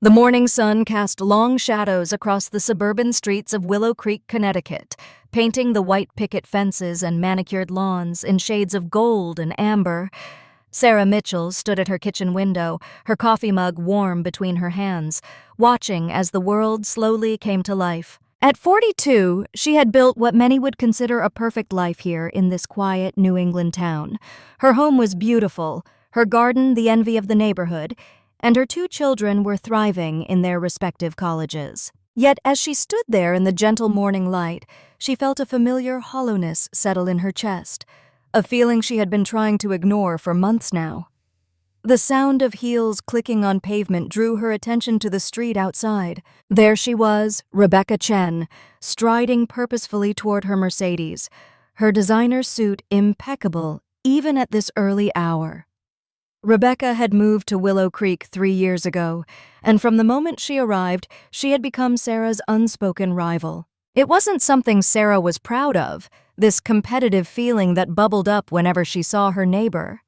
The morning sun cast long shadows across the suburban streets of Willow Creek, Connecticut, painting the white picket fences and manicured lawns in shades of gold and amber. Sarah Mitchell stood at her kitchen window, her coffee mug warm between her hands, watching as the world slowly came to life. At 42, she had built what many would consider a perfect life here in this quiet New England town. Her home was beautiful, her garden the envy of the neighborhood, and her two children were thriving in their respective colleges. Yet as she stood there in the gentle morning light, she felt a familiar hollowness settle in her chest, a feeling she had been trying to ignore for months now. The sound of heels clicking on pavement drew her attention to the street outside. There she was, Rebecca Chen, striding purposefully toward her Mercedes, her designer suit impeccable even at this early hour. Rebecca had moved to Willow Creek 3 years ago, and from the moment she arrived, she had become Sarah's unspoken rival. It wasn't something Sarah was proud of, this competitive feeling that bubbled up whenever she saw her neighbor.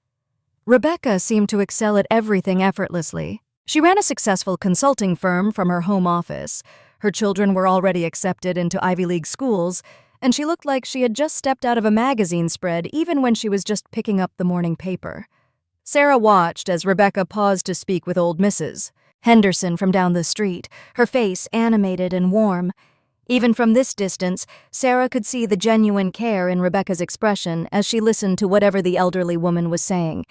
Rebecca seemed to excel at everything effortlessly. She ran a successful consulting firm from her home office. Her children were already accepted into Ivy League schools, and she looked like she had just stepped out of a magazine spread even when she was just picking up the morning paper. Sarah watched as Rebecca paused to speak with old Mrs. Henderson from down the street, her face animated and warm. Even from this distance, Sarah could see the genuine care in Rebecca's expression as she listened to whatever the elderly woman was saying.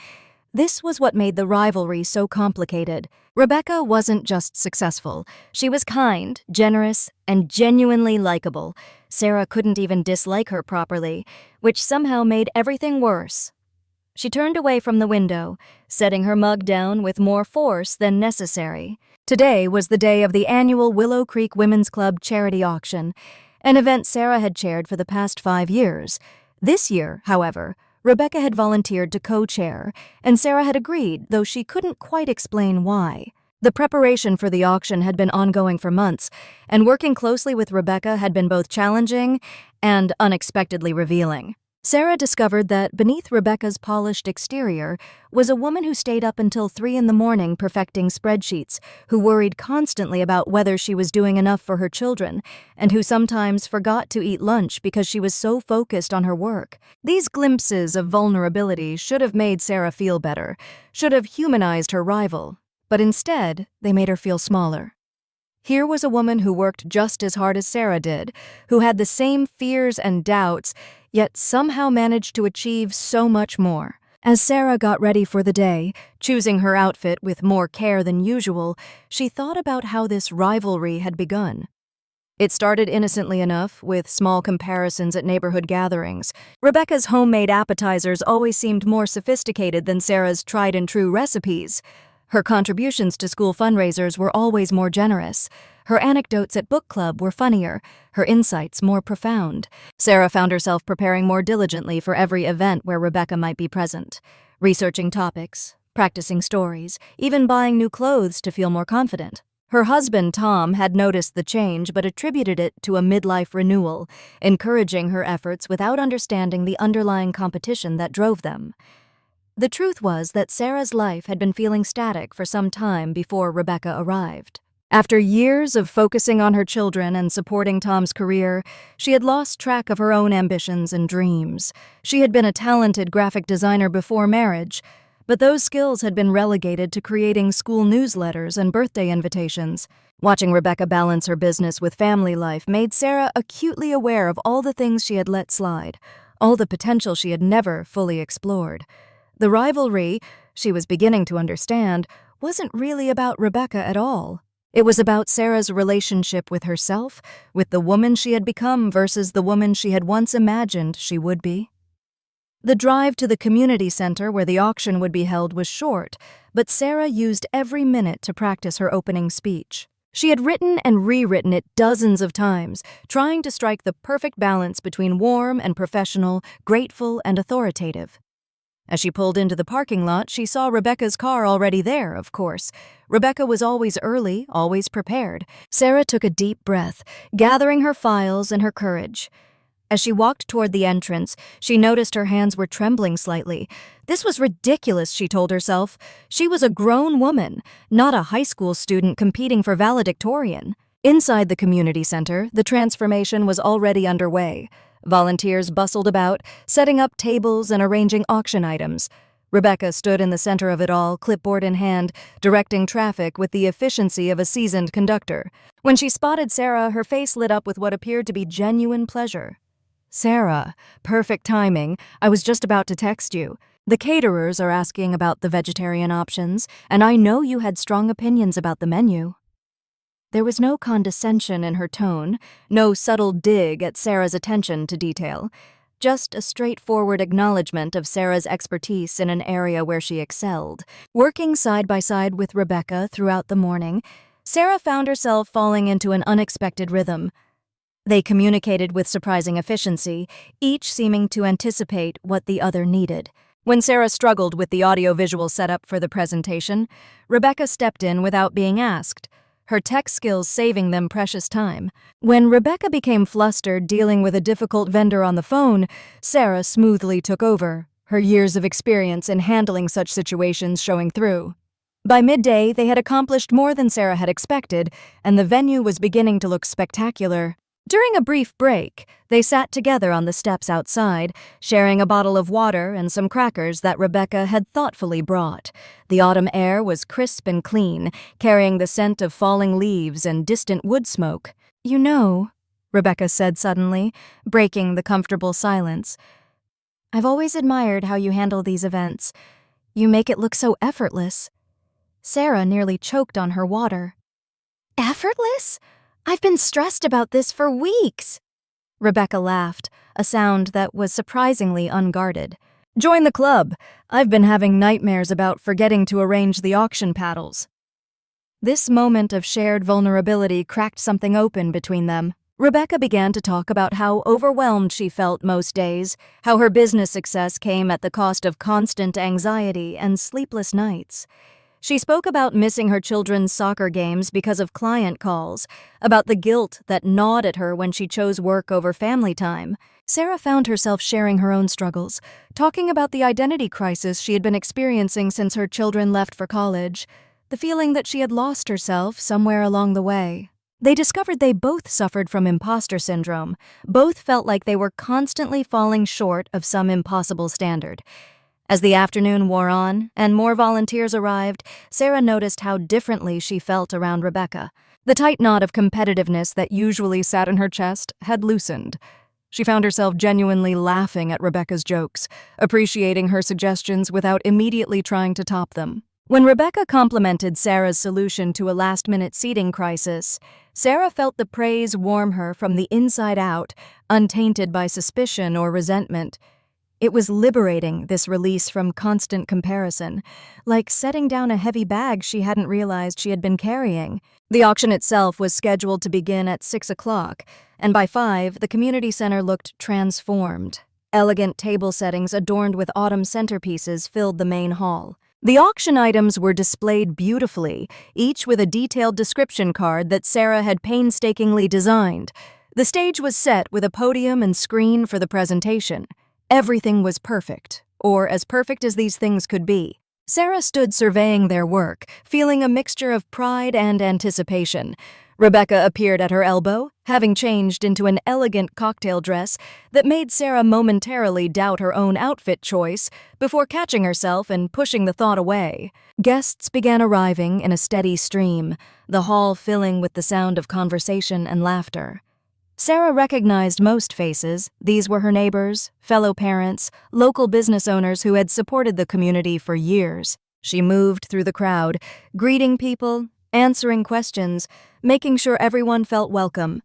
This was what made the rivalry so complicated. Rebecca wasn't just successful. She was kind, generous, and genuinely likable. Sarah couldn't even dislike her properly, which somehow made everything worse. She turned away from the window, setting her mug down with more force than necessary. Today was the day of the annual Willow Creek Women's Club charity auction, an event Sarah had chaired for the past 5 years. This year, however, Rebecca had volunteered to co-chair, and Sarah had agreed, though she couldn't quite explain why. The preparation for the auction had been ongoing for months, and working closely with Rebecca had been both challenging and unexpectedly revealing. Sarah discovered that beneath Rebecca's polished exterior was a woman who stayed up until 3 a.m. perfecting spreadsheets, who worried constantly about whether she was doing enough for her children, and who sometimes forgot to eat lunch because she was so focused on her work. These glimpses of vulnerability should have made Sarah feel better, should have humanized her rival, but instead, they made her feel smaller. Here was a woman who worked just as hard as Sarah did, who had the same fears and doubts, yet somehow managed to achieve so much more. As Sarah got ready for the day, choosing her outfit with more care than usual, she thought about how this rivalry had begun. It started innocently enough, with small comparisons at neighborhood gatherings. Rebecca's homemade appetizers always seemed more sophisticated than Sarah's tried-and-true recipes. Her contributions to school fundraisers were always more generous. Her anecdotes at book club were funnier, her insights more profound. Sarah found herself preparing more diligently for every event where Rebecca might be present, researching topics, practicing stories, even buying new clothes to feel more confident. Her husband, Tom, had noticed the change but attributed it to a midlife renewal, encouraging her efforts without understanding the underlying competition that drove them. The truth was that Sarah's life had been feeling static for some time before Rebecca arrived. After years of focusing on her children and supporting Tom's career, she had lost track of her own ambitions and dreams. She had been a talented graphic designer before marriage, but those skills had been relegated to creating school newsletters and birthday invitations. Watching Rebecca balance her business with family life made Sarah acutely aware of all the things she had let slide, all the potential she had never fully explored. The rivalry, she was beginning to understand, wasn't really about Rebecca at all. It was about Sarah's relationship with herself, with the woman she had become versus the woman she had once imagined she would be. The drive to the community center where the auction would be held was short, but Sarah used every minute to practice her opening speech. She had written and rewritten it dozens of times, trying to strike the perfect balance between warm and professional, grateful and authoritative. As she pulled into the parking lot, she saw Rebecca's car already there, of course. Rebecca was always early, always prepared. Sarah took a deep breath, gathering her files and her courage. As she walked toward the entrance, she noticed her hands were trembling slightly. This was ridiculous, she told herself. She was a grown woman, not a high school student competing for valedictorian. Inside the community center, the transformation was already underway. Volunteers bustled about, setting up tables and arranging auction items. Rebecca stood in the center of it all, clipboard in hand, directing traffic with the efficiency of a seasoned conductor. When she spotted Sarah, her face lit up with what appeared to be genuine pleasure. "Sarah, perfect timing. I was just about to text you. The caterers are asking about the vegetarian options, and I know you had strong opinions about the menu." There was no condescension in her tone, no subtle dig at Sarah's attention to detail, just a straightforward acknowledgement of Sarah's expertise in an area where she excelled. Working side by side with Rebecca throughout the morning, Sarah found herself falling into an unexpected rhythm. They communicated with surprising efficiency, each seeming to anticipate what the other needed. When Sarah struggled with the audiovisual setup for the presentation, Rebecca stepped in without being asked, her tech skills saving them precious time. When Rebecca became flustered dealing with a difficult vendor on the phone, Sarah smoothly took over, her years of experience in handling such situations showing through. By midday, they had accomplished more than Sarah had expected, and the venue was beginning to look spectacular. During a brief break, they sat together on the steps outside, sharing a bottle of water and some crackers that Rebecca had thoughtfully brought. The autumn air was crisp and clean, carrying the scent of falling leaves and distant wood smoke. "You know," Rebecca said suddenly, breaking the comfortable silence, "I've always admired how you handle these events. You make it look so effortless." Sarah nearly choked on her water. "Effortless? I've been stressed about this for weeks." Rebecca laughed, a sound that was surprisingly unguarded. "Join the club. I've been having nightmares about forgetting to arrange the auction paddles." This moment of shared vulnerability cracked something open between them. Rebecca began to talk about how overwhelmed she felt most days, how her business success came at the cost of constant anxiety and sleepless nights. She spoke about missing her children's soccer games because of client calls, about the guilt that gnawed at her when she chose work over family time. Sarah found herself sharing her own struggles, talking about the identity crisis she had been experiencing since her children left for college, the feeling that she had lost herself somewhere along the way. They discovered they both suffered from imposter syndrome. Both felt like they were constantly falling short of some impossible standard. As the afternoon wore on and more volunteers arrived, Sarah noticed how differently she felt around Rebecca. The tight knot of competitiveness that usually sat in her chest had loosened. She found herself genuinely laughing at Rebecca's jokes, appreciating her suggestions without immediately trying to top them. When Rebecca complimented Sarah's solution to a last-minute seating crisis, Sarah felt the praise warm her from the inside out, untainted by suspicion or resentment. It was liberating, this release from constant comparison, like setting down a heavy bag she hadn't realized she had been carrying. The auction itself was scheduled to begin at 6 o'clock, and by 5, the community center looked transformed. Elegant table settings adorned with autumn centerpieces filled the main hall. The auction items were displayed beautifully, each with a detailed description card that Sarah had painstakingly designed. The stage was set with a podium and screen for the presentation. Everything was perfect, or as perfect as these things could be. Sarah stood surveying their work, feeling a mixture of pride and anticipation. Rebecca appeared at her elbow, having changed into an elegant cocktail dress that made Sarah momentarily doubt her own outfit choice before catching herself and pushing the thought away. Guests began arriving in a steady stream, the hall filling with the sound of conversation and laughter. Sarah recognized most faces. These were her neighbors, fellow parents, local business owners who had supported the community for years. She moved through the crowd, greeting people, answering questions, making sure everyone felt welcome.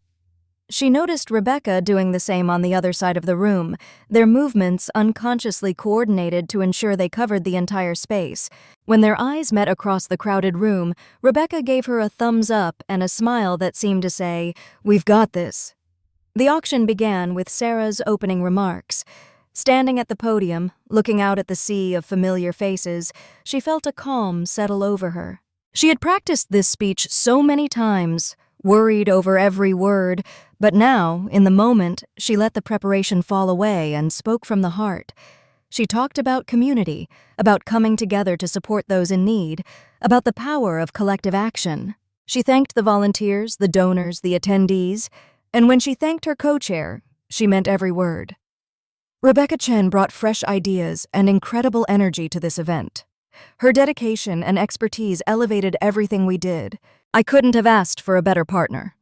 She noticed Rebecca doing the same on the other side of the room, their movements unconsciously coordinated to ensure they covered the entire space. When their eyes met across the crowded room, Rebecca gave her a thumbs up and a smile that seemed to say, "We've got this." The auction began with Sarah's opening remarks. Standing at the podium, looking out at the sea of familiar faces, she felt a calm settle over her. She had practiced this speech so many times, worried over every word, But now, in the moment, she let the preparation fall away and spoke from the heart. She talked about community, about coming together to support those in need, about the power of collective action. She thanked the volunteers, the donors, the attendees, and when she thanked her co-chair, she meant every word. Rebecca Chen brought fresh ideas and incredible energy to this event. Her dedication and expertise elevated everything we did. I couldn't have asked for a better partner.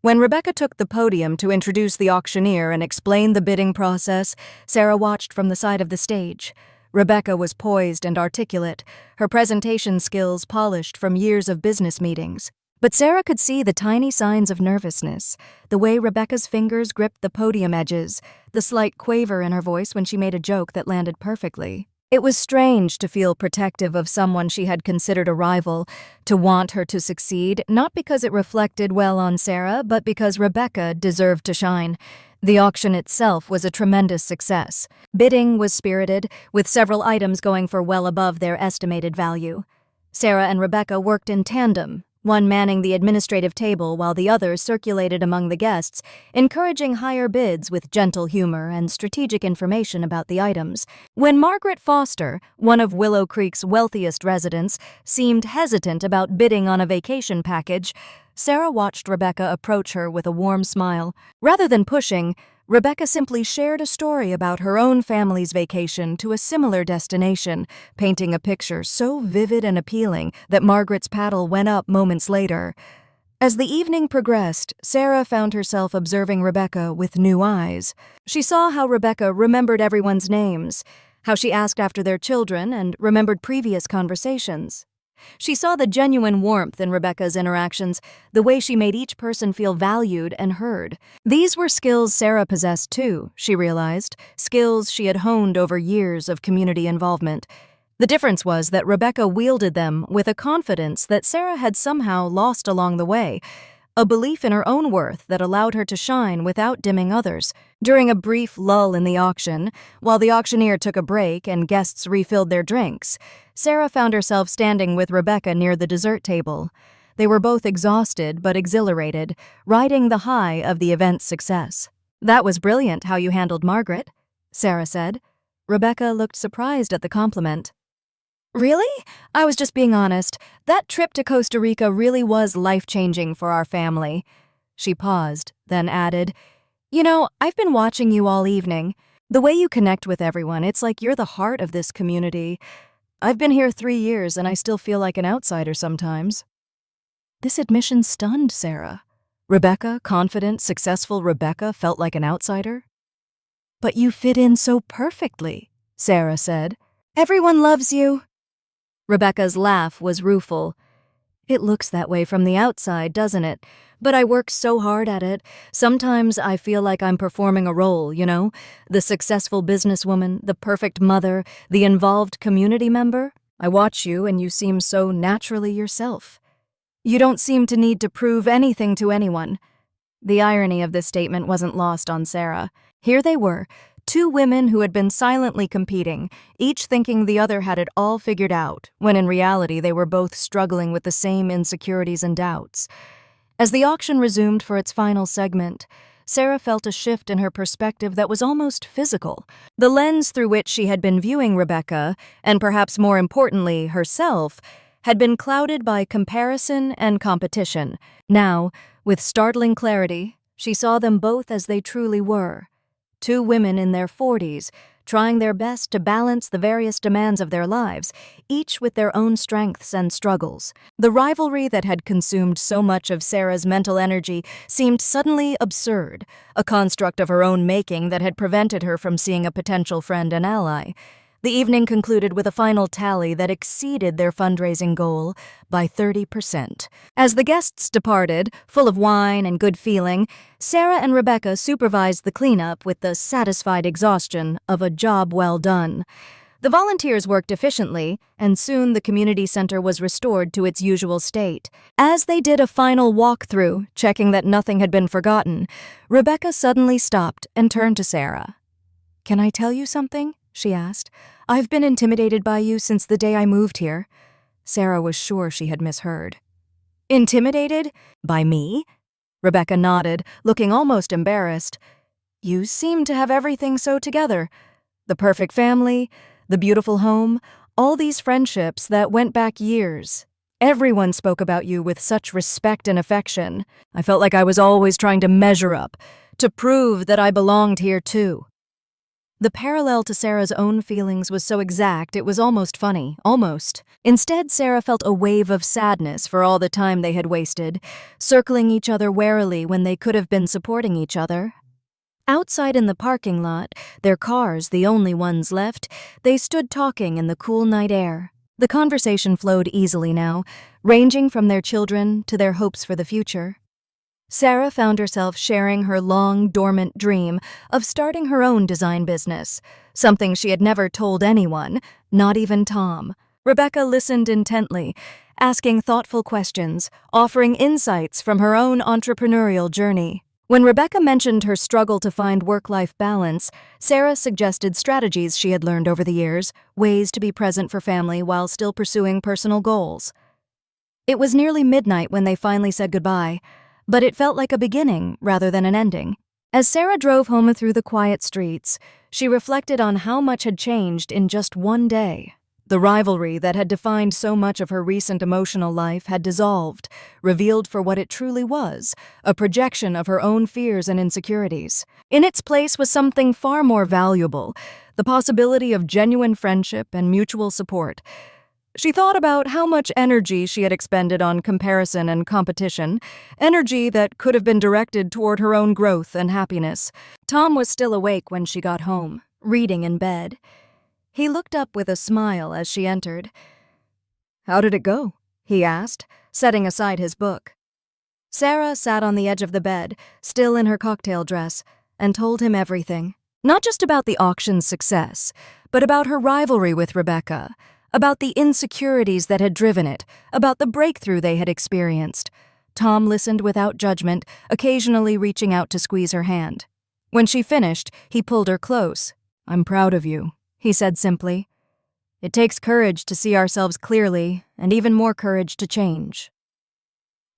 When Rebecca took the podium to introduce the auctioneer and explain the bidding process, Sarah watched from the side of the stage. Rebecca was poised and articulate, her presentation skills polished from years of business meetings. But Sarah could see the tiny signs of nervousness, the way Rebecca's fingers gripped the podium edges, the slight quaver in her voice when she made a joke that landed perfectly. It was strange to feel protective of someone she had considered a rival, to want her to succeed, not because it reflected well on Sarah, but because Rebecca deserved to shine. The auction itself was a tremendous success. Bidding was spirited, with several items going for well above their estimated value. Sarah and Rebecca worked in tandem, one manning the administrative table while the other circulated among the guests, encouraging higher bids with gentle humor and strategic information about the items. When Margaret Foster, one of Willow Creek's wealthiest residents, seemed hesitant about bidding on a vacation package, Sarah watched Rebecca approach her with a warm smile. Rather than pushing, Rebecca simply shared a story about her own family's vacation to a similar destination, painting a picture so vivid and appealing that Margaret's paddle went up moments later. As the evening progressed, Sarah found herself observing Rebecca with new eyes. She saw how Rebecca remembered everyone's names, how she asked after their children and remembered previous conversations. She saw the genuine warmth in Rebecca's interactions, the way she made each person feel valued and heard. These were skills Sarah possessed too, she realized, skills she had honed over years of community involvement. The difference was that Rebecca wielded them with a confidence that Sarah had somehow lost along the way, a belief in her own worth that allowed her to shine without dimming others. During a brief lull in the auction, while the auctioneer took a break and guests refilled their drinks, Sarah found herself standing with Rebecca near the dessert table. They were both exhausted but exhilarated, riding the high of the event's success. "That was brilliant how you handled Margaret," Sarah said. Rebecca looked surprised at the compliment. "Really? I was just being honest. That trip to Costa Rica really was life-changing for our family." She paused, then added, "You know, I've been watching you all evening. The way you connect with everyone, it's like you're the heart of this community. I've been here 3 years and I still feel like an outsider sometimes." This admission stunned Sarah. Rebecca, confident, successful Rebecca, felt like an outsider? "But you fit in so perfectly," Sarah said. "Everyone loves you." Rebecca's laugh was rueful. "It looks that way from the outside, doesn't it? But I work so hard at it. Sometimes I feel like I'm performing a role, you know? The successful businesswoman, the perfect mother, the involved community member. I watch you and you seem so naturally yourself. You don't seem to need to prove anything to anyone." The irony of this statement wasn't lost on Sarah. Here they were, 2 women who had been silently competing, each thinking the other had it all figured out, when in reality they were both struggling with the same insecurities and doubts. As the auction resumed for its final segment, Sarah felt a shift in her perspective that was almost physical. The lens through which she had been viewing Rebecca, and perhaps more importantly, herself, had been clouded by comparison and competition. Now, with startling clarity, she saw them both as they truly were. 2 women in their 40s, trying their best to balance the various demands of their lives, each with their own strengths and struggles. The rivalry that had consumed so much of Sarah's mental energy seemed suddenly absurd, a construct of her own making that had prevented her from seeing a potential friend and ally. The evening concluded with a final tally that exceeded their fundraising goal by 30%. As the guests departed, full of wine and good feeling, Sarah and Rebecca supervised the cleanup with the satisfied exhaustion of a job well done. The volunteers worked efficiently, and soon the community center was restored to its usual state. As they did a final walkthrough, checking that nothing had been forgotten, Rebecca suddenly stopped and turned to Sarah. "Can I tell you something?" she asked. "I've been intimidated by you since the day I moved here." Sarah was sure she had misheard. "Intimidated? By me?" Rebecca nodded, looking almost embarrassed. "You seem to have everything so together. The perfect family, the beautiful home, all these friendships that went back years. Everyone spoke about you with such respect and affection. I felt like I was always trying to measure up, to prove that I belonged here too." The parallel to Sarah's own feelings was so exact it was almost funny, almost. Instead, Sarah felt a wave of sadness for all the time they had wasted, circling each other warily when they could have been supporting each other. Outside in the parking lot, their cars the only ones left, they stood talking in the cool night air. The conversation flowed easily now, ranging from their children to their hopes for the future. Sarah found herself sharing her long, dormant dream of starting her own design business, something she had never told anyone, not even Tom. Rebecca listened intently, asking thoughtful questions, offering insights from her own entrepreneurial journey. When Rebecca mentioned her struggle to find work-life balance, Sarah suggested strategies she had learned over the years, ways to be present for family while still pursuing personal goals. It was nearly midnight when they finally said goodbye, but it felt like a beginning rather than an ending. As Sarah drove home through the quiet streets, she reflected on how much had changed in just one day. The rivalry that had defined so much of her recent emotional life had dissolved, revealed for what it truly was, a projection of her own fears and insecurities. In its place was something far more valuable, the possibility of genuine friendship and mutual support. She thought about how much energy she had expended on comparison and competition, energy that could have been directed toward her own growth and happiness. Tom was still awake when she got home, reading in bed. He looked up with a smile as she entered. "How did it go?" he asked, setting aside his book. Sarah sat on the edge of the bed, still in her cocktail dress, and told him everything. Not just about the auction's success, but about her rivalry with Rebecca, about the insecurities that had driven it, about the breakthrough they had experienced. Tom listened without judgment, occasionally reaching out to squeeze her hand. When she finished, he pulled her close. "I'm proud of you," he said simply. "It takes courage to see ourselves clearly, and even more courage to change."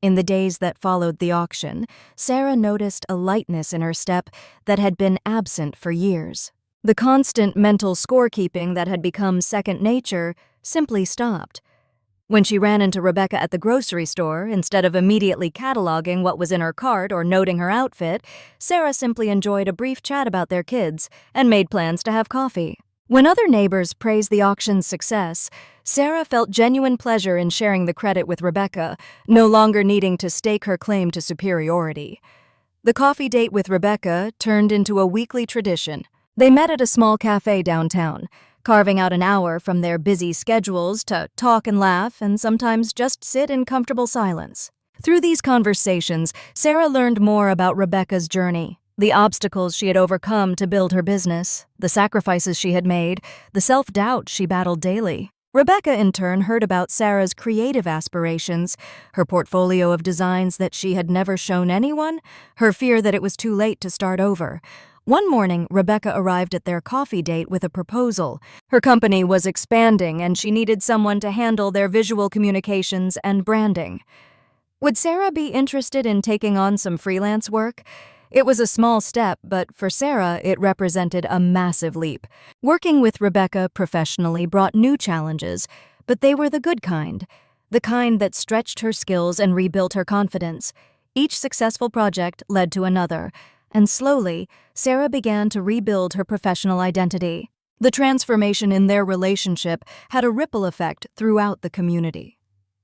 In the days that followed the auction, Sarah noticed a lightness in her step that had been absent for years. The constant mental scorekeeping that had become second nature simply stopped. When she ran into Rebecca at the grocery store, instead of immediately cataloging what was in her cart or noting her outfit, Sarah simply enjoyed a brief chat about their kids and made plans to have coffee. When other neighbors praised the auction's success, Sarah felt genuine pleasure in sharing the credit with Rebecca, no longer needing to stake her claim to superiority. The coffee date with Rebecca turned into a weekly tradition. They met at a small cafe downtown, carving out an hour from their busy schedules to talk and laugh and sometimes just sit in comfortable silence. Through these conversations, Sarah learned more about Rebecca's journey, the obstacles she had overcome to build her business, the sacrifices she had made, the self-doubt she battled daily. Rebecca, in turn, heard about Sarah's creative aspirations, her portfolio of designs that she had never shown anyone, her fear that it was too late to start over. One morning, Rebecca arrived at their coffee date with a proposal. Her company was expanding and she needed someone to handle their visual communications and branding. Would Sarah be interested in taking on some freelance work? It was a small step, but for Sarah, it represented a massive leap. Working with Rebecca professionally brought new challenges, but they were the good kind, the kind that stretched her skills and rebuilt her confidence. Each successful project led to another, and slowly, Sarah began to rebuild her professional identity. The transformation in their relationship had a ripple effect throughout the community.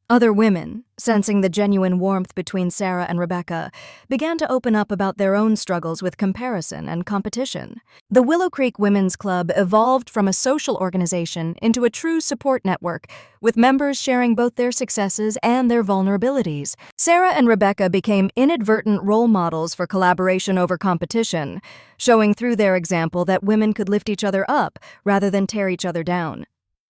Other women, sensing the genuine warmth between Sarah and Rebecca, began to open up about their own struggles with comparison and competition. The Willow Creek Women's Club evolved from a social organization into a true support network, with members sharing both their successes and their vulnerabilities. Sarah and Rebecca became inadvertent role models for collaboration over competition, showing through their example that women could lift each other up rather than tear each other down.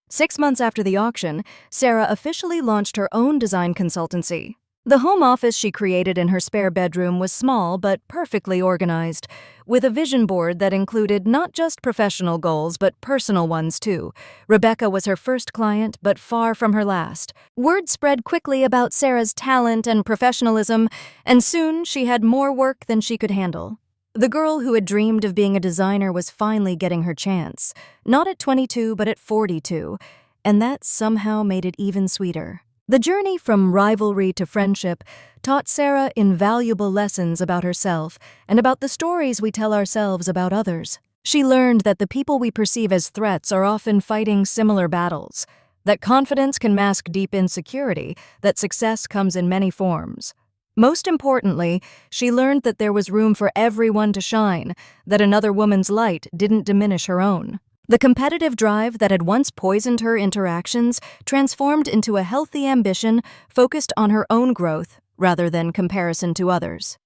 6 months after the auction, Sarah officially launched her own design consultancy. The home office she created in her spare bedroom was small but perfectly organized, with a vision board that included not just professional goals but personal ones too. Rebecca was her first client, but far from her last. Word spread quickly about Sarah's talent and professionalism, and soon she had more work than she could handle. The girl who had dreamed of being a designer was finally getting her chance, not at 22 but at 42, and that somehow made it even sweeter. The journey from rivalry to friendship taught Sarah invaluable lessons about herself and about the stories we tell ourselves about others. She learned that the people we perceive as threats are often fighting similar battles, that confidence can mask deep insecurity, that success comes in many forms. Most importantly, she learned that there was room for everyone to shine, that another woman's light didn't diminish her own. The competitive drive that had once poisoned her interactions transformed into a healthy ambition focused on her own growth rather than comparison to others.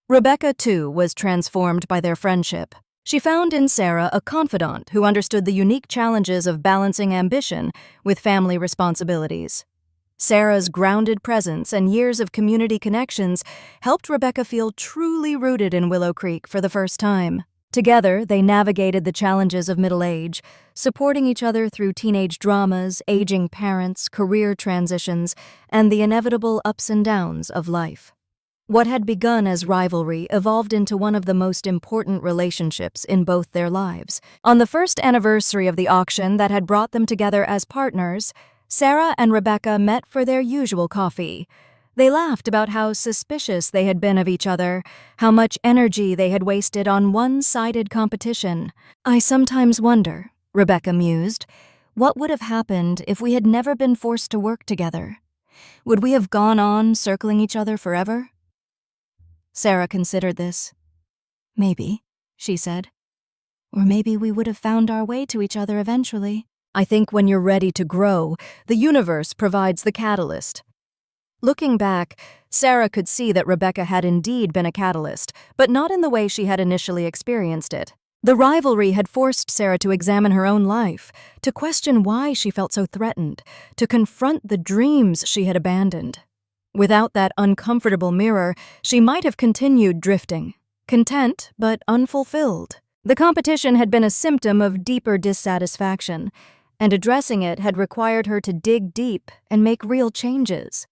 Rebecca, too, was transformed by their friendship. She found in Sarah a confidant who understood the unique challenges of balancing ambition with family responsibilities. Sarah's grounded presence and years of community connections helped Rebecca feel truly rooted in Willow Creek for the first time. Together, they navigated the challenges of middle age, supporting each other through teenage dramas, aging parents, career transitions, and the inevitable ups and downs of life. What had begun as rivalry evolved into one of the most important relationships in both their lives. On the first anniversary of the auction that had brought them together as partners, Sarah and Rebecca met for their usual coffee. They laughed about how suspicious they had been of each other, how much energy they had wasted on one-sided competition. "I sometimes wonder," Rebecca mused, "what would have happened if we had never been forced to work together? Would we have gone on circling each other forever?" Sarah considered this. "Maybe," she said. "Or maybe we would have found our way to each other eventually. I think when you're ready to grow, the universe provides the catalyst." Looking back, Sarah could see that Rebecca had indeed been a catalyst, but not in the way she had initially experienced it. The rivalry had forced Sarah to examine her own life, to question why she felt so threatened, to confront the dreams she had abandoned. Without that uncomfortable mirror, she might have continued drifting, content but unfulfilled. The competition had been a symptom of deeper dissatisfaction, and addressing it had required her to dig deep and make real changes.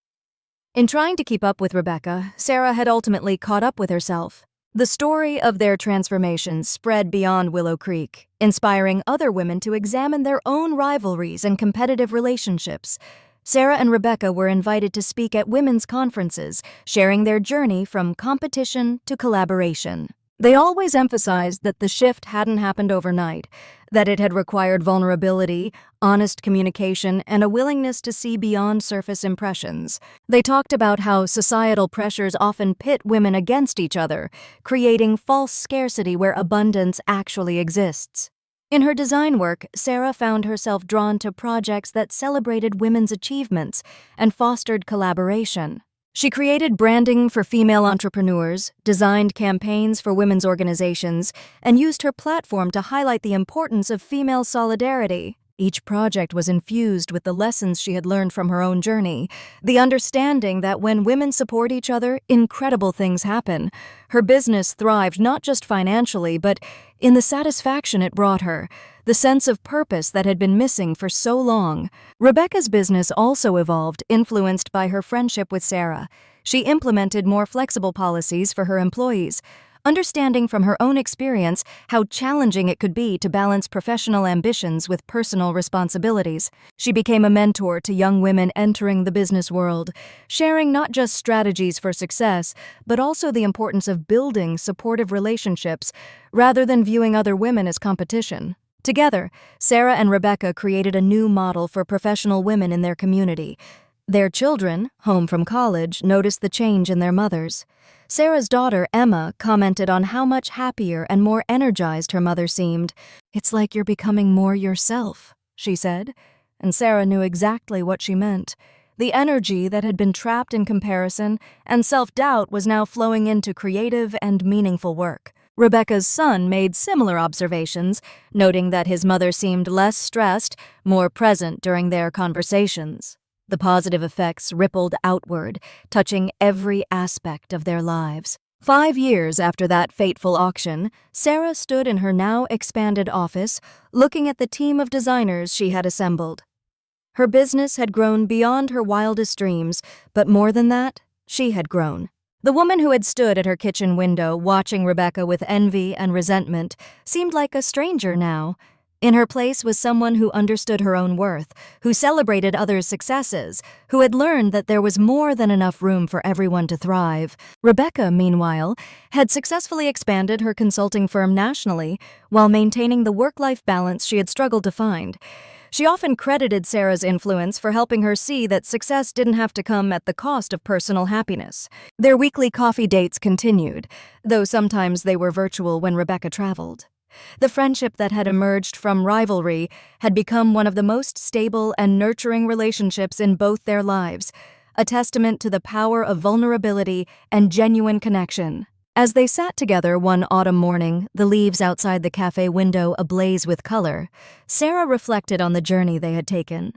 In trying to keep up with Rebecca, Sarah had ultimately caught up with herself. The story of their transformation spread beyond Willow Creek, inspiring other women to examine their own rivalries and competitive relationships. Sarah and Rebecca were invited to speak at women's conferences, sharing their journey from competition to collaboration. They always emphasized that the shift hadn't happened overnight, that it had required vulnerability, honest communication, and a willingness to see beyond surface impressions. They talked about how societal pressures often pit women against each other, creating false scarcity where abundance actually exists. In her design work, Sarah found herself drawn to projects that celebrated women's achievements and fostered collaboration. She created branding for female entrepreneurs, designed campaigns for women's organizations, and used her platform to highlight the importance of female solidarity. Each project was infused with the lessons she had learned from her own journey, the understanding that when women support each other, incredible things happen. Her business thrived not just financially, but in the satisfaction it brought her, the sense of purpose that had been missing for so long. Rebecca's business also evolved, influenced by her friendship with Sarah. She implemented more flexible policies for her employees, understanding from her own experience how challenging it could be to balance professional ambitions with personal responsibilities. She became a mentor to young women entering the business world, sharing not just strategies for success, but also the importance of building supportive relationships rather than viewing other women as competition. Together, Sarah and Rebecca created a new model for professional women in their community. Their children, home from college, noticed the change in their mothers. Sarah's daughter, Emma, commented on how much happier and more energized her mother seemed. "It's like you're becoming more yourself," she said, and Sarah knew exactly what she meant. The energy that had been trapped in comparison and self-doubt was now flowing into creative and meaningful work. Rebecca's son made similar observations, noting that his mother seemed less stressed, more present during their conversations. The positive effects rippled outward, touching every aspect of their lives. 5 years after that fateful auction, Sarah stood in her now expanded office, looking at the team of designers she had assembled. Her business had grown beyond her wildest dreams, but more than that, she had grown. The woman who had stood at her kitchen window watching Rebecca with envy and resentment seemed like a stranger now. In her place was someone who understood her own worth, who celebrated others' successes, who had learned that there was more than enough room for everyone to thrive. Rebecca, meanwhile, had successfully expanded her consulting firm nationally while maintaining the work-life balance she had struggled to find. She often credited Sarah's influence for helping her see that success didn't have to come at the cost of personal happiness. Their weekly coffee dates continued, though sometimes they were virtual when Rebecca traveled. The friendship that had emerged from rivalry had become one of the most stable and nurturing relationships in both their lives, a testament to the power of vulnerability and genuine connection. As they sat together one autumn morning, the leaves outside the cafe window ablaze with color, Sarah reflected on the journey they had taken.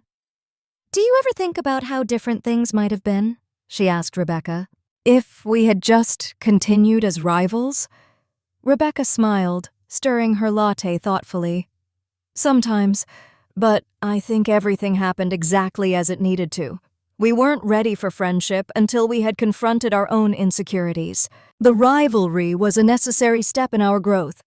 "Do you ever think about how different things might have been?" she asked Rebecca. "If we had just continued as rivals?" Rebecca smiled, stirring her latte thoughtfully. "Sometimes, but I think everything happened exactly as it needed to. We weren't ready for friendship until we had confronted our own insecurities. The rivalry was a necessary step in our growth."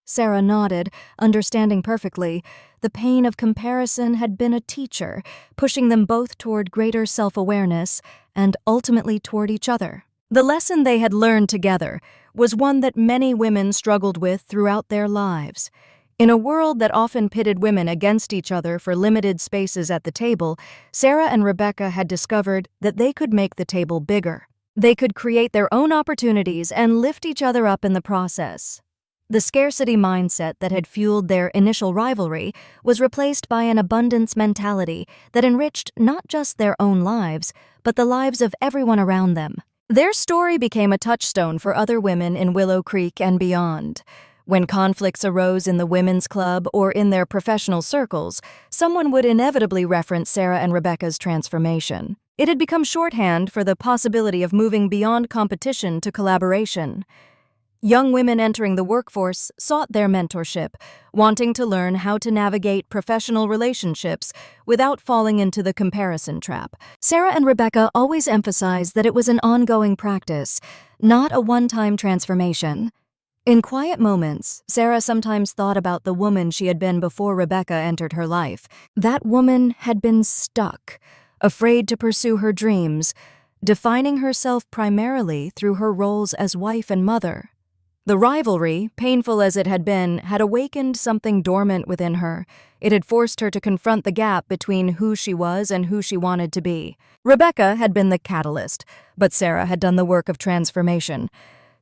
Sarah nodded, understanding perfectly. The pain of comparison had been a teacher, pushing them both toward greater self-awareness and ultimately toward each other. The lesson they had learned together was one that many women struggled with throughout their lives. In a world that often pitted women against each other for limited spaces at the table, Sarah and Rebecca had discovered that they could make the table bigger. They could create their own opportunities and lift each other up in the process. The scarcity mindset that had fueled their initial rivalry was replaced by an abundance mentality that enriched not just their own lives, but the lives of everyone around them. Their story became a touchstone for other women in Willow Creek and beyond. When conflicts arose in the women's club or in their professional circles, someone would inevitably reference Sarah and Rebecca's transformation. It had become shorthand for the possibility of moving beyond competition to collaboration. Young women entering the workforce sought their mentorship, wanting to learn how to navigate professional relationships without falling into the comparison trap. Sarah and Rebecca always emphasized that it was an ongoing practice, not a one-time transformation. In quiet moments, Sarah sometimes thought about the woman she had been before Rebecca entered her life. That woman had been stuck, afraid to pursue her dreams, defining herself primarily through her roles as wife and mother. The rivalry, painful as it had been, had awakened something dormant within her. It had forced her to confront the gap between who she was and who she wanted to be. Rebecca had been the catalyst, but Sarah had done the work of transformation.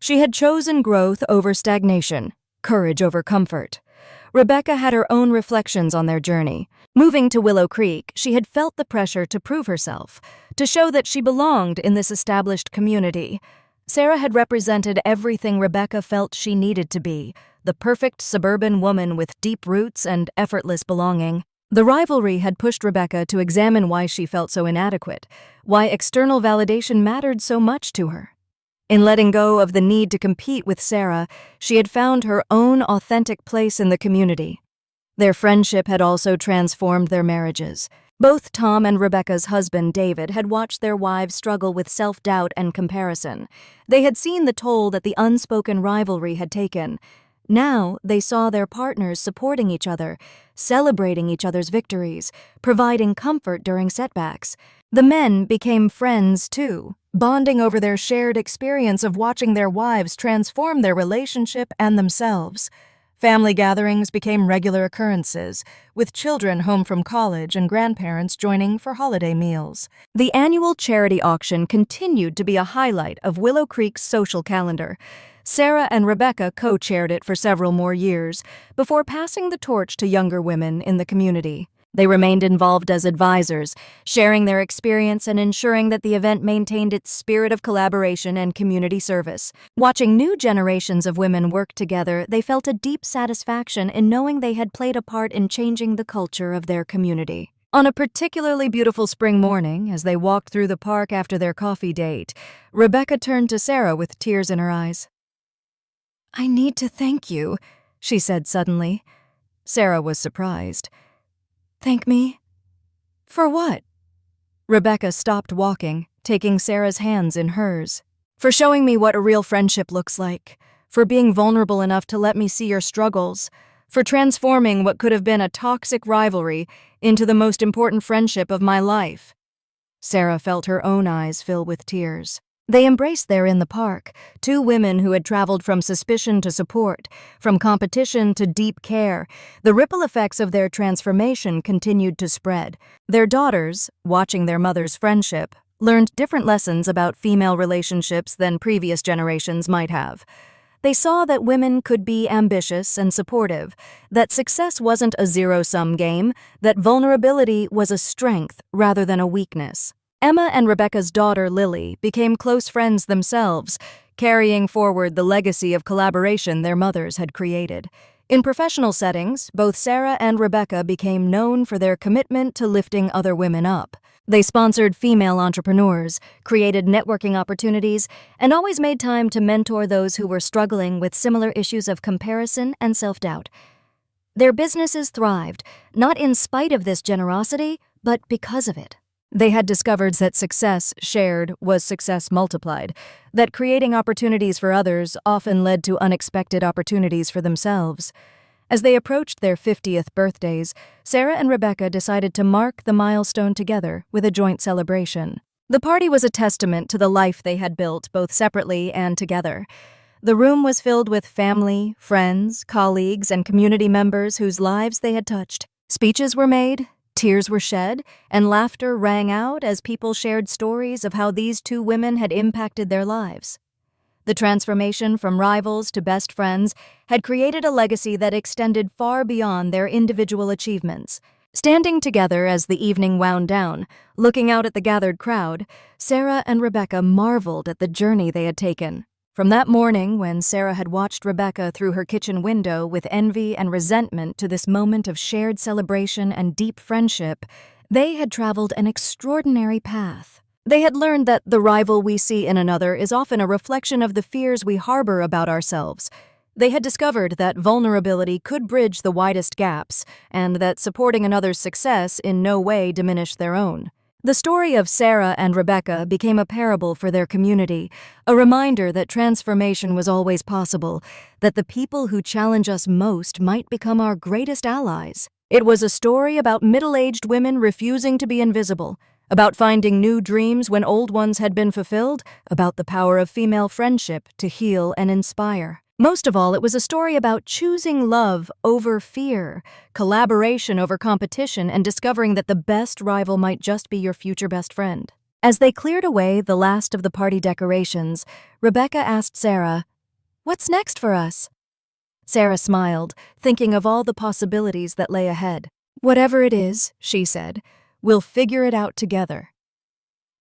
She had chosen growth over stagnation, courage over comfort. Rebecca had her own reflections on their journey. Moving to Willow Creek, she had felt the pressure to prove herself, to show that she belonged in this established community. Sarah had represented everything Rebecca felt she needed to be, the perfect suburban woman with deep roots and effortless belonging. The rivalry had pushed Rebecca to examine why she felt so inadequate, why external validation mattered so much to her. In letting go of the need to compete with Sarah, she had found her own authentic place in the community. Their friendship had also transformed their marriages. Both Tom and Rebecca's husband, David, had watched their wives struggle with self-doubt and comparison. They had seen the toll that the unspoken rivalry had taken. Now they saw their partners supporting each other, celebrating each other's victories, providing comfort during setbacks. The men became friends, too, bonding over their shared experience of watching their wives transform their relationship and themselves. Family gatherings became regular occurrences, with children home from college and grandparents joining for holiday meals. The annual charity auction continued to be a highlight of Willow Creek's social calendar. Sarah and Rebecca co-chaired it for several more years before passing the torch to younger women in the community. They remained involved as advisors, sharing their experience and ensuring that the event maintained its spirit of collaboration and community service. Watching new generations of women work together, they felt a deep satisfaction in knowing they had played a part in changing the culture of their community. On a particularly beautiful spring morning, as they walked through the park after their coffee date, Rebecca turned to Sarah with tears in her eyes. "I need to thank you," she said suddenly. Sarah was surprised. "Thank me? For what?" Rebecca stopped walking, taking Sarah's hands in hers. "For showing me what a real friendship looks like, for being vulnerable enough to let me see your struggles, for transforming what could have been a toxic rivalry into the most important friendship of my life." Sarah felt her own eyes fill with tears. They embraced there in the park, two women who had traveled from suspicion to support, from competition to deep care. The ripple effects of their transformation continued to spread. Their daughters, watching their mother's friendship, learned different lessons about female relationships than previous generations might have. They saw that women could be ambitious and supportive, that success wasn't a zero-sum game, that vulnerability was a strength rather than a weakness. Emma and Rebecca's daughter, Lily, became close friends themselves, carrying forward the legacy of collaboration their mothers had created. In professional settings, both Sarah and Rebecca became known for their commitment to lifting other women up. They sponsored female entrepreneurs, created networking opportunities, and always made time to mentor those who were struggling with similar issues of comparison and self-doubt. Their businesses thrived, not in spite of this generosity, but because of it. They had discovered that success shared was success multiplied, that creating opportunities for others often led to unexpected opportunities for themselves. As they approached their 50th birthdays, Sarah and Rebecca decided to mark the milestone together with a joint celebration. The party was a testament to the life they had built, both separately and together. The room was filled with family, friends, colleagues, and community members whose lives they had touched. Speeches were made, tears were shed, and laughter rang out as people shared stories of how these two women had impacted their lives. The transformation from rivals to best friends had created a legacy that extended far beyond their individual achievements. Standing together as the evening wound down, looking out at the gathered crowd, Sarah and Rebecca marveled at the journey they had taken. From that morning when Sarah had watched Rebecca through her kitchen window with envy and resentment to this moment of shared celebration and deep friendship, they had traveled an extraordinary path. They had learned that the rival we see in another is often a reflection of the fears we harbor about ourselves. They had discovered that vulnerability could bridge the widest gaps, and that supporting another's success in no way diminished their own. The story of Sarah and Rebecca became a parable for their community, a reminder that transformation was always possible, that the people who challenge us most might become our greatest allies. It was a story about middle-aged women refusing to be invisible, about finding new dreams when old ones had been fulfilled, about the power of female friendship to heal and inspire. Most of all, it was a story about choosing love over fear, collaboration over competition, and discovering that the best rival might just be your future best friend. As they cleared away the last of the party decorations, Rebecca asked Sarah, "What's next for us?" Sarah smiled, thinking of all the possibilities that lay ahead. "Whatever it is," she said, "we'll figure it out together."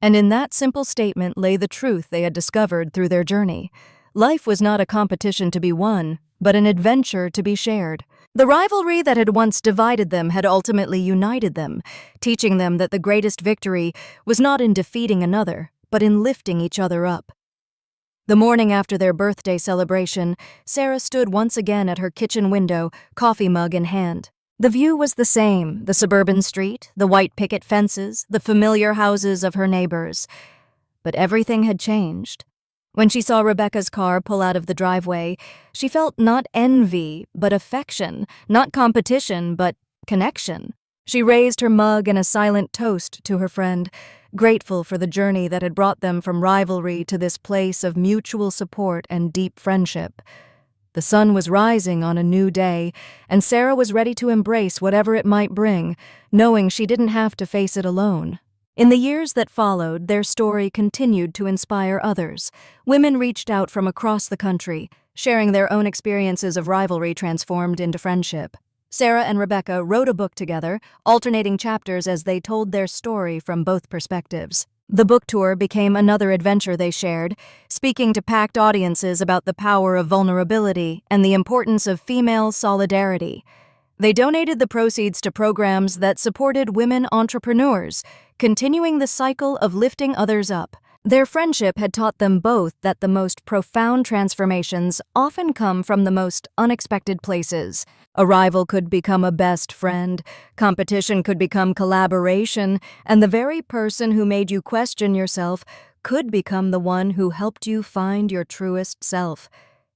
And in that simple statement lay the truth they had discovered through their journey. Life was not a competition to be won, but an adventure to be shared. The rivalry that had once divided them had ultimately united them, teaching them that the greatest victory was not in defeating another, but in lifting each other up. The morning after their birthday celebration, Sarah stood once again at her kitchen window, coffee mug in hand. The view was the same, the suburban street, the white picket fences, the familiar houses of her neighbors. But everything had changed. When she saw Rebecca's car pull out of the driveway, she felt not envy, but affection, not competition, but connection. She raised her mug in a silent toast to her friend, grateful for the journey that had brought them from rivalry to this place of mutual support and deep friendship. The sun was rising on a new day, and Sarah was ready to embrace whatever it might bring, knowing she didn't have to face it alone. In the years that followed, their story continued to inspire others. Women reached out from across the country, sharing their own experiences of rivalry transformed into friendship. Sarah and Rebecca wrote a book together, alternating chapters as they told their story from both perspectives. The book tour became another adventure they shared, speaking to packed audiences about the power of vulnerability and the importance of female solidarity. They donated the proceeds to programs that supported women entrepreneurs, continuing the cycle of lifting others up. Their friendship had taught them both that the most profound transformations often come from the most unexpected places. A rival could become a best friend, competition could become collaboration, and the very person who made you question yourself could become the one who helped you find your truest self.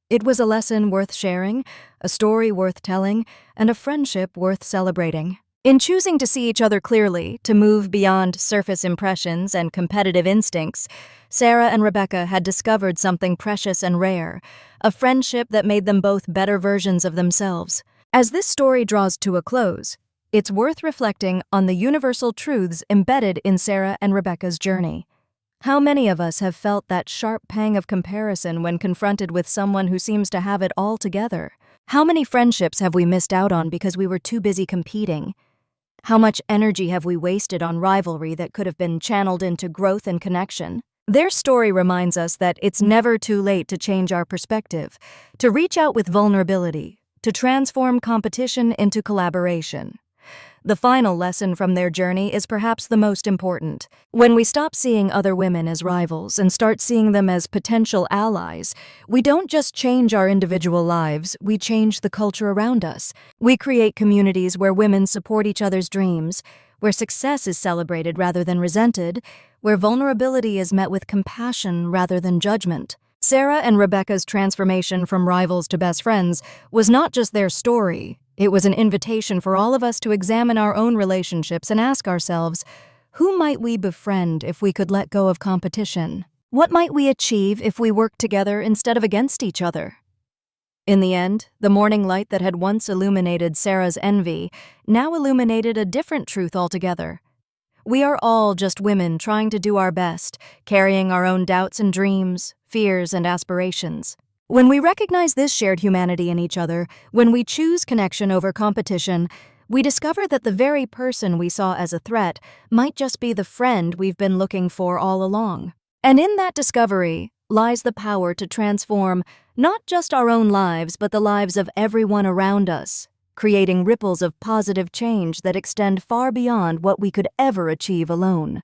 It was a lesson worth sharing, a story worth telling, and a friendship worth celebrating. In choosing to see each other clearly, to move beyond surface impressions and competitive instincts, Sarah and Rebecca had discovered something precious and rare, a friendship that made them both better versions of themselves. As this story draws to a close, it's worth reflecting on the universal truths embedded in Sarah and Rebecca's journey. How many of us have felt that sharp pang of comparison when confronted with someone who seems to have it all together? How many friendships have we missed out on because we were too busy competing? How much energy have we wasted on rivalry that could have been channeled into growth and connection? Their story reminds us that it's never too late to change our perspective, to reach out with vulnerability, to transform competition into collaboration. The final lesson from their journey is perhaps the most important. When we stop seeing other women as rivals and start seeing them as potential allies, we don't just change our individual lives, we change the culture around us. We create communities where women support each other's dreams, where success is celebrated rather than resented, where vulnerability is met with compassion rather than judgment. Sarah and Rebecca's transformation from rivals to best friends was not just their story. It was an invitation for all of us to examine our own relationships and ask ourselves, who might we befriend if we could let go of competition? What might we achieve if we worked together instead of against each other? In the end, the morning light that had once illuminated Sarah's envy now illuminated a different truth altogether. We are all just women trying to do our best, carrying our own doubts and dreams, fears and aspirations. When we recognize this shared humanity in each other, when we choose connection over competition, we discover that the very person we saw as a threat might just be the friend we've been looking for all along. And in that discovery lies the power to transform not just our own lives, but the lives of everyone around us, creating ripples of positive change that extend far beyond what we could ever achieve alone.